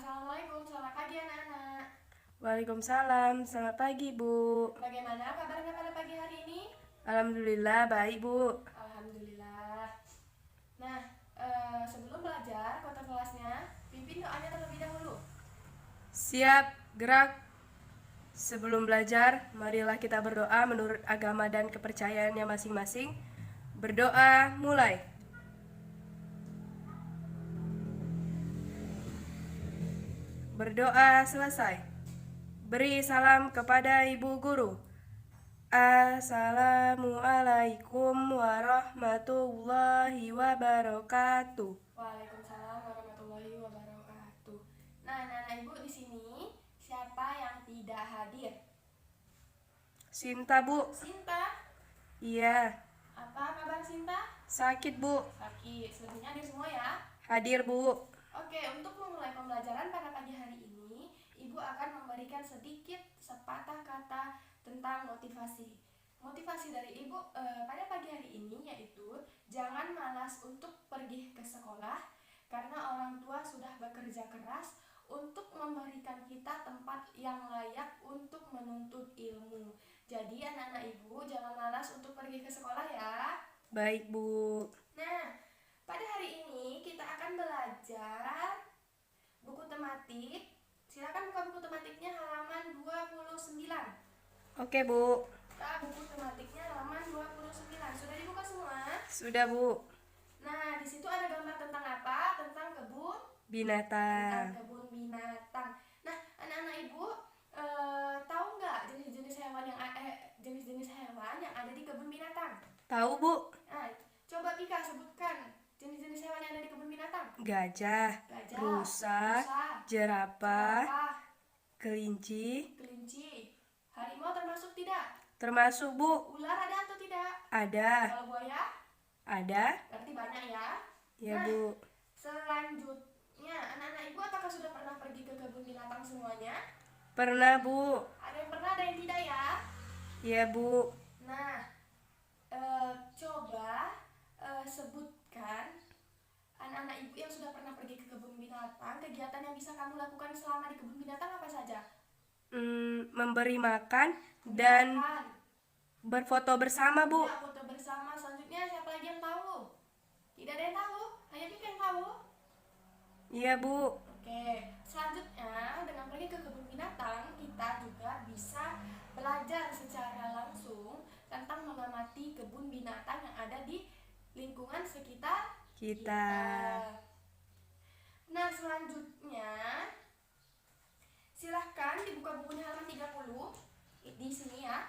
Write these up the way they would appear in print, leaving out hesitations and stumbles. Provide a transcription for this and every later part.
Assalamualaikum, selamat pagi anak-anak. Waalaikumsalam, selamat pagi Bu. Bagaimana kabarnya pada pagi hari ini? Alhamdulillah baik Bu. Alhamdulillah. Nah, sebelum belajar kota kelasnya, pimpin doanya terlebih dahulu. Siap, gerak. Sebelum belajar, marilah kita berdoa menurut agama dan kepercayaannya masing-masing. Berdoa, mulai. Berdoa selesai. Beri salam kepada Ibu Guru. Assalamualaikum warahmatullahi wabarakatuh. Waalaikumsalam warahmatullahi wabarakatuh. Nah, anak-anak ibu di sini siapa yang tidak hadir? Sinta Bu. Sinta. Iya. Apa kabar Sinta? Sakit Bu. Sakit. Selebihnya hadir semua ya. Hadir Bu. Oke, untuk memulai pembelajaran pada pagi hari ini, Ibu akan memberikan sedikit sepatah kata tentang motivasi. Motivasi dari Ibu pada pagi hari ini yaitu jangan malas untuk pergi ke sekolah karena orang tua sudah bekerja keras untuk memberikan kita tempat yang layak untuk menuntut ilmu. Jadi anak-anak Ibu jangan malas untuk pergi ke sekolah ya. Baik Bu. Nah, pada hari ini kita akan belajar buku tematik. Silakan buka buku tematiknya halaman 29. Oke Bu. Nah, buku tematiknya halaman 29. Sudah dibuka semua? Sudah Bu. Nah, di situ ada gambar tentang apa? Tentang kebun Binatang. binatang. Nah, anak-anak Ibu tahu nggak jenis-jenis hewan yang ada di kebun binatang? Tahu Bu? Nah, coba Pika sebutkan jenis-jenis hewan yang ada di kebun binatang. Gajah, rusa, jerapah, kelinci. Harimau termasuk tidak? Termasuk Bu. Ular ada atau tidak? Ada. Kalau buaya? Ada. Berarti banyak ya. Ya Bu. Selanjutnya, anak-anak Ibu apakah sudah pernah pergi ke kebun binatang semuanya? Pernah Bu. Ada yang pernah, ada yang tidak ya? Ya Bu. Nah, coba sebutkan anak-anak Ibu yang sudah pernah pergi ke kebun binatang, kegiatan yang bisa kamu lakukan selama di kebun binatang apa saja? Memberi makan dan berfoto bersama Bu. Ya, foto bersama. Selanjutnya siapa lagi yang tahu? Tidak ada yang tahu? Hanya Pika yang tahu? Iya Bu. Oke, selanjutnya dengan pergi ke kebun binatang kita juga bisa belajar secara langsung tentang mengamati kebun binatang yang ada di lingkungan sekitar Kita. Nah, selanjutnya silahkan dibuka bukunya halaman 30. Di sini ya.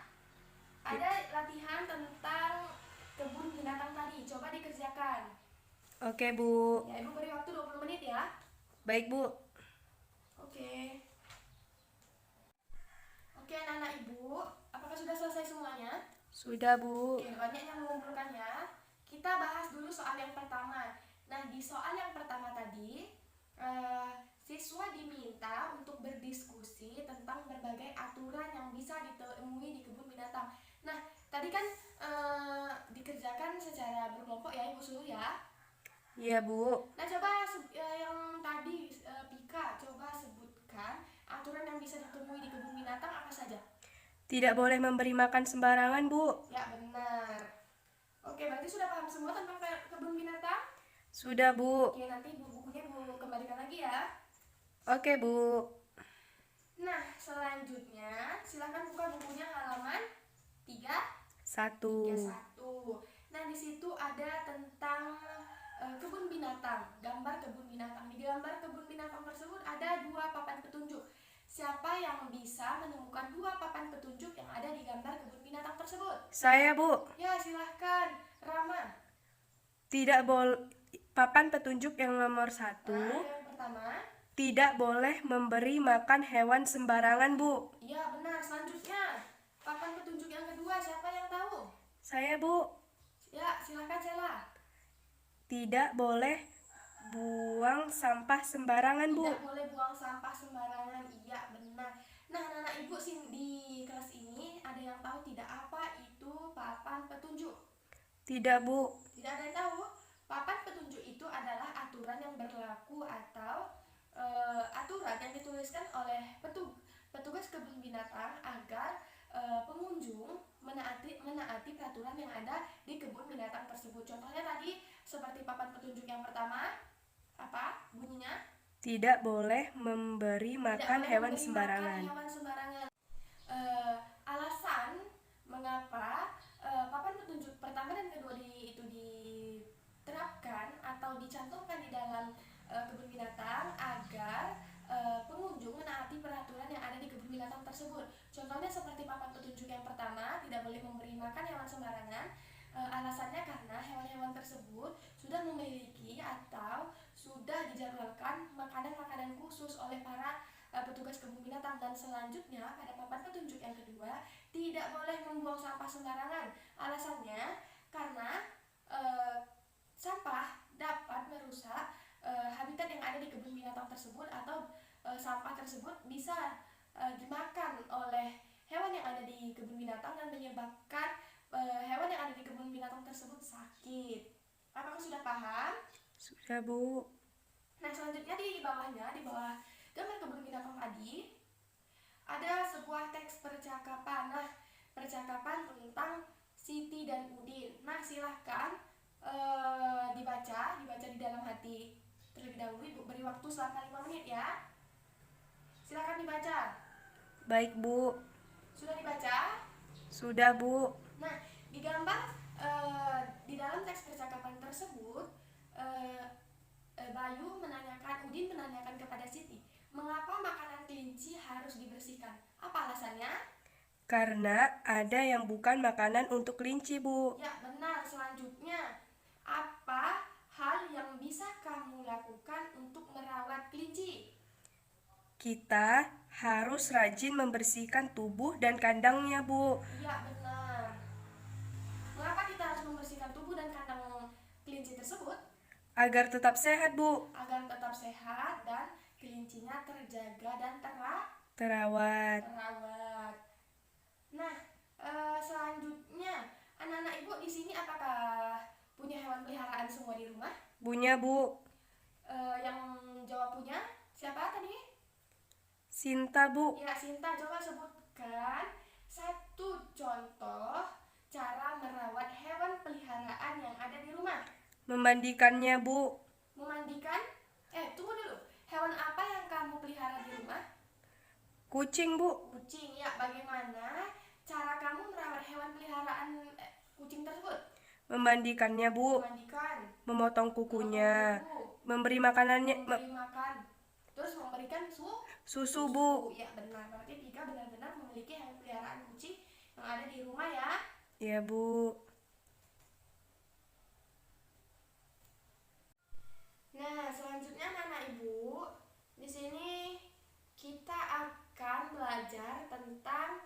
Ada latihan tentang kebun binatang tadi. Coba dikerjakan. Oke Bu. Ya, Ibu beri waktu 20 menit ya. Baik Bu. Oke. Oke, anak-anak Ibu, apakah sudah selesai semuanya? Sudah Bu. Oke, banyak yang mengumpulkan ya. Kita bahas dulu soal yang pertama. Nah, di soal yang pertama tadi, siswa diminta untuk berdiskusi tentang berbagai aturan yang bisa ditemui di kebun binatang. Nah, tadi kan dikerjakan secara berkelompok ya, Ibu suruh ya. Iya Bu. Nah, coba yang tadi Pika coba sebutkan aturan yang bisa ditemui di kebun binatang apa saja? Tidak boleh memberi makan sembarangan Bu. Ya, benar. Oke, berarti sudah paham semua tentang kebun binatang? Sudah Bu. Oke, nanti bukunya Bu kembalikan lagi ya. Oke Bu. Nah, selanjutnya silakan buka bukunya halaman 1. 31. Nah, di situ ada tentang kebun binatang, gambar kebun binatang. Di gambar kebun binatang tersebut ada 2 papan petunjuk. Siapa yang bisa menemukan 2 papan petunjuk yang ada di gambar kebun binatang tersebut? Saya Bu. Ya, silahkan. Rama. Tidak boleh. Papan petunjuk yang nomor 1. Yang pertama. Tidak boleh memberi makan hewan sembarangan Bu. Iya, benar. Selanjutnya, papan petunjuk yang kedua, siapa yang tahu? Saya Bu. Ya, silahkan Cela. Tidak boleh buang sampah sembarangan Bu. Tidak boleh buang sampah sembarangan. Iya, benar. Nah, anak-anak Ibu di kelas ini ada yang tahu tidak apa itu papan petunjuk? Tidak Bu. Tidak ada yang tahu? Papan petunjuk itu adalah aturan yang berlaku atau aturan aturan yang dituliskan oleh petugas kebun binatang agar pengunjung menaati peraturan yang ada di kebun binatang tersebut. Contohnya tadi seperti papan petunjuk yang pertama, apa bunyinya? Tidak boleh memberi makan hewan sembarangan. Alasan mengapa papan petunjuk pertama dan kedua itu diterapkan atau dicantumkan di dalam kebun binatang agar pengunjung menaati peraturan yang ada di kebun binatang tersebut. Contohnya seperti papan petunjuk yang pertama, tidak boleh memberi makan hewan sembarangan. Alasannya karena hewan-hewan tersebut sudah memiliki atau sudah dijadwalkan makanan-makanan khusus oleh para petugas kebun binatang. Dan selanjutnya pada papan petunjuk yang kedua, tidak boleh membuang sampah sembarangan. Alasannya karena sampah dapat merusak habitat yang ada di kebun binatang tersebut, atau sampah tersebut bisa dimakan oleh hewan yang ada di kebun binatang dan menyebabkan hewan yang ada di kebun binatang tersebut sakit. Apakah sudah paham? Sudah, Bu. Nah, selanjutnya di bawah gambar kebun binatang tadi ada sebuah teks percakapan. Nah, percakapan tentang Siti dan Udin. Nah, silahkan dibaca di dalam hati terlebih dahulu. Ibu beri waktu selama 5 menit ya. Silahkan dibaca. Baik, Bu. Sudah dibaca? Sudah, Bu. Nah, di gambar di dalam teks percakapan tersebut, Udin menanyakan kepada Siti, mengapa makanan kelinci harus dibersihkan? Apa alasannya? Karena ada yang bukan makanan untuk kelinci, Bu. Ya, benar. Selanjutnya, apa hal yang bisa kamu lakukan untuk merawat kelinci? Kita harus rajin membersihkan tubuh dan kandangnya, Bu. Ya, benar. Mengapa kita harus membersihkan tubuh dan kandang kelinci tersebut? Agar tetap sehat, Bu. Agar tetap sehat dan kelincinya terjaga dan Terawat. Nah, selanjutnya, anak-anak ibu di sini apakah punya hewan peliharaan semua di rumah? Punya, Bu. Yang jawab punya siapa tadi? Sinta, Bu. Ya, Sinta. Coba sebutkan satu contoh cara merawat hewan peliharaan yang ada di rumah. Memandikannya, Bu. Memandikan? Tunggu dulu. Hewan apa yang kamu pelihara di rumah? Kucing, Bu. Kucing. Ya, bagaimana cara kamu merawat hewan peliharaan kucing tersebut? Memandikannya, Bu. Memandikan. Memotong kukunya. Memberi makanannya. Memberi makan. Terus memberikan Susu, Bu. Ya, benar. Berarti Tika benar-benar memiliki hewan peliharaan kucing yang ada di rumah ya. Iya, Bu. Nah, selanjutnya anak ibu, di sini kita akan belajar tentang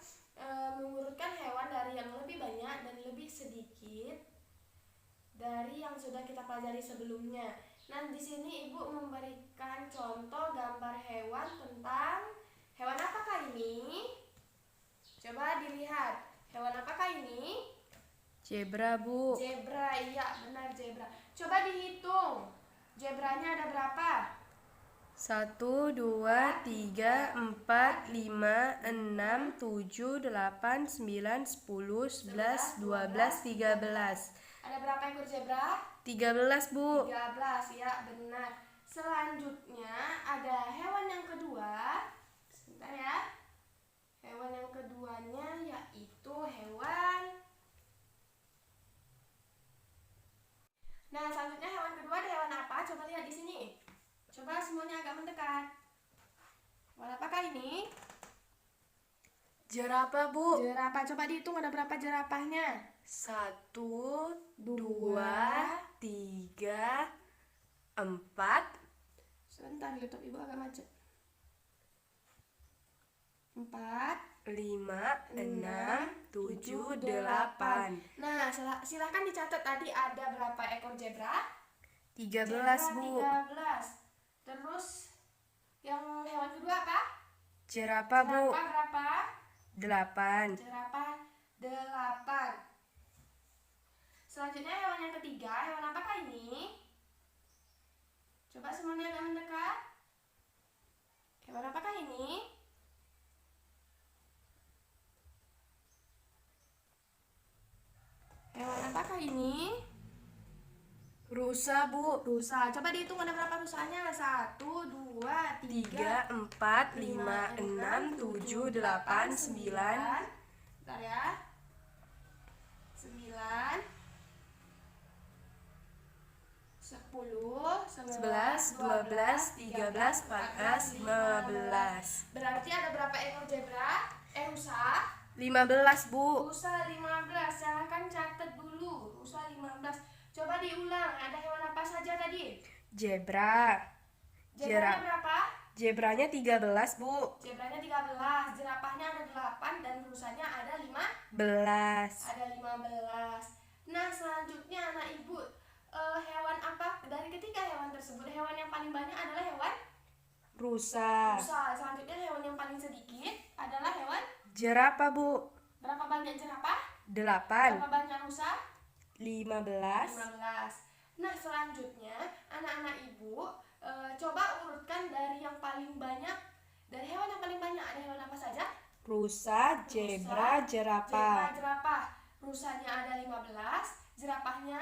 mengurutkan hewan dari yang lebih banyak dan lebih sedikit dari yang sudah kita pelajari sebelumnya. Nah, di sini ibu memberikan contoh gambar hewan tentang hewan apakah ini? Coba dilihat, hewan apakah ini? Zebra, Bu. Zebra, iya benar zebra. Coba dihitung. Zebranya ada berapa? 1, 2, 3, 4, 5, 6, 7, 8, 9, 10, 11, 12, 13. Ada berapa ekor zebra? 13, Bu. 13, ya benar. Selanjutnya ada hewan yang kedua. Sebentar ya. Hewan yang keduanya yaitu hewan. Nah, selanjutnya hewan kedua ada hewan apa? Coba lihat di sini. Coba semuanya agak mendekat. Hewan apakah ini? Jerapah, Bu. Jerapah. Coba dihitung ada berapa jerapahnya? 1, 2, 3, 4. Sebentar, laptop ibu agak macet. 4, 5, 6, 7, 8. Nah, silakan dicatat tadi ada berapa ekor zebra? 13, Bu. 13. Terus yang hewan kedua apa? Jerapah, Bu. Jerapah berapa? 8. Jerapah 8. Selanjutnya hewan yang ketiga, hewan apakah ini? Coba semuanya agak mendekat. ini? Rusa, Bu. Rusa. Coba dihitung ada berapa rusanya. 1, 2, 3, 4, 5, 6, 7, 8, 9. Bentar ya. 9, 10, 11, 12, 13, 14, 15. Berarti ada berapa ekor zebra? Rusa? 15, Bu. Rusa 15. Silahkan catat dulu. Rusa 15. Coba diulang. Ada hewan apa saja tadi? Zebra. Zebranya berapa? Zebranya 13, Bu. Zebranya 13. Jerapahnya ada 8 dan rusanya ada 5. 15. Ada 15. Nah, selanjutnya anak ibu, hewan apa dari ketiga hewan tersebut? Hewan yang paling banyak adalah hewan Rusa. rusa. Selanjutnya hewan yang paling sedikit adalah hewan Jerapah, Bu. berapa banyak jerapah? 8. Berapa banyak rusa? 15. 15. Nah, selanjutnya anak-anak ibu, coba urutkan dari yang paling banyak. Dari hewan yang paling banyak ada hewan apa saja? Rusa, zebra, jerapah. Jerapah. Rusanya ada 15, zebranya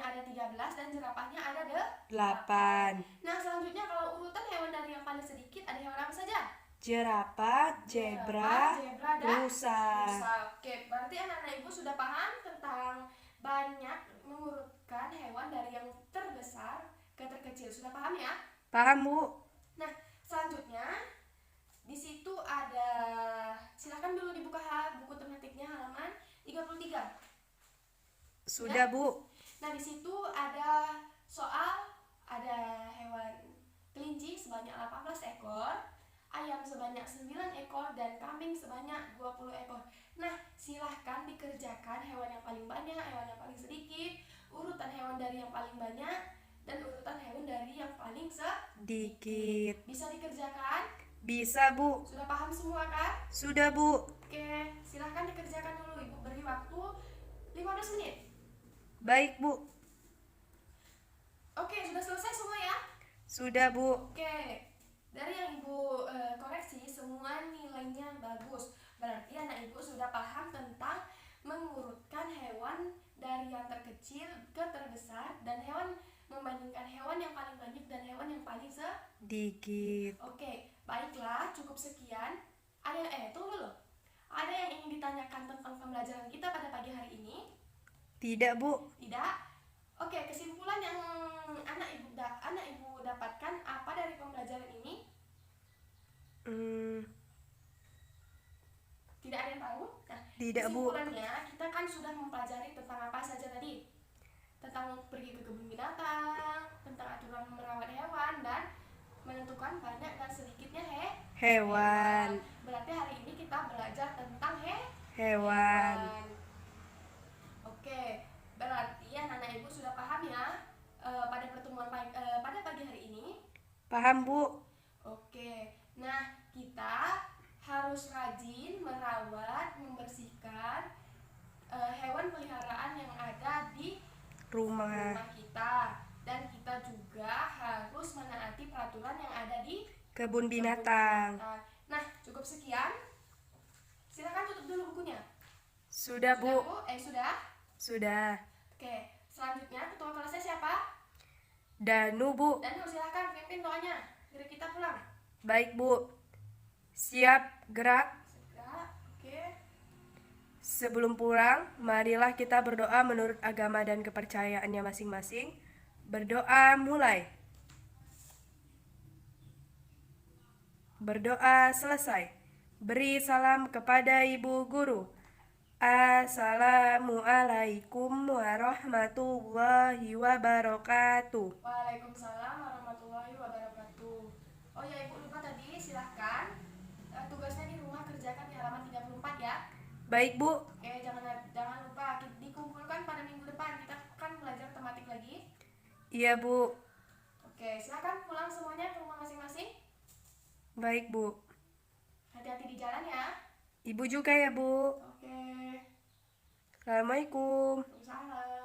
ada 13 dan jerapahnya ada 8. Nah, selanjutnya kalau urutan hewan dari yang paling sedikit ada hewan apa saja? Jerapah, zebra, dan rusa. Oke, berarti anak-anak ibu sudah paham tentang banyak mengurutkan hewan dari yang terbesar ke terkecil. Sudah paham ya? Paham, Bu? Nah, selanjutnya di situ ada, silahkan dulu dibuka buku tematiknya halaman 33. Sudah, Bu. Nah, di situ ada soal, ada hewan kelinci sebanyak 18 ekor, ayam sebanyak 9 ekor, dan kambing sebanyak 20 ekor. Nah, silahkan dikerjakan hewan yang paling banyak, hewan yang paling sedikit, urutan hewan dari yang paling banyak, dan urutan hewan dari yang paling sedikit. Bisa dikerjakan? Bisa, Bu. Sudah paham semua kan? Sudah, Bu. Oke, silahkan dikerjakan dulu. Ibu beri waktu 15 menit. Baik, Bu. Oke, sudah selesai semua ya? Sudah, Bu. Oke, dari yang ibu koreksi semua nilainya bagus. Berarti anak ibu sudah paham tentang mengurutkan hewan dari yang terkecil ke terbesar dan hewan membandingkan hewan yang paling banyak dan hewan yang paling sedikit. Oke, baiklah, cukup sekian. Tunggu dulu. Ada yang ingin ditanyakan tentang pembelajaran kita pada pagi hari ini? Tidak, Bu. Tidak? Oke, kesimpulan yang anak ibu dapatkan apa dari pembelajaran ini? Tidak ada yang tahu? Nah, Tidak, Bu. kesimpulannya kita kan sudah mempelajari tentang apa saja tadi? Tentang pergi ke kebun binatang, tentang aturan merawat hewan, dan menentukan banyak dan sedikitnya hewan. Berarti hari ini kita belajar tentang hewan. Oke, berarti anak-anak ibu sudah paham ya pada pertemuan pada pagi hari ini? Paham, Bu. Oke, nah kita harus rajin merawat, membersihkan hewan peliharaan yang ada di rumah kita, dan kita juga harus menaati peraturan yang ada di kebun binatang. Nah, cukup sekian. Silakan tutup dulu bukunya. Sudah, Bu. Sudah? Sudah. Oke, selanjutnya ketua kelasnya siapa? Danu, Bu. Danu, silakan pimpin doanya. Biar kita pulang. Baik, Bu. Siap, gerak. Oke. Sebelum pulang, marilah kita berdoa menurut agama dan kepercayaannya masing-masing. Berdoa mulai. Berdoa selesai. Beri salam kepada Ibu Guru. Assalamualaikum warahmatullahi wabarakatuh. Waalaikumsalam warahmatullahi wabarakatuh. Oh ya, Ibu lupa tadi, silahkan tugasnya di rumah kerjakan di halaman 34 ya. Baik, Bu. Oke, jangan lupa dikumpulkan pada minggu depan. Kita kan belajar tematik lagi. Iya, Bu. Oke, silakan pulang semuanya ke rumah masing-masing. Baik, Bu. Hati-hati di jalan ya. Ibu juga ya, Bu. Oke. Assalamualaikum. Waalaikumsalam.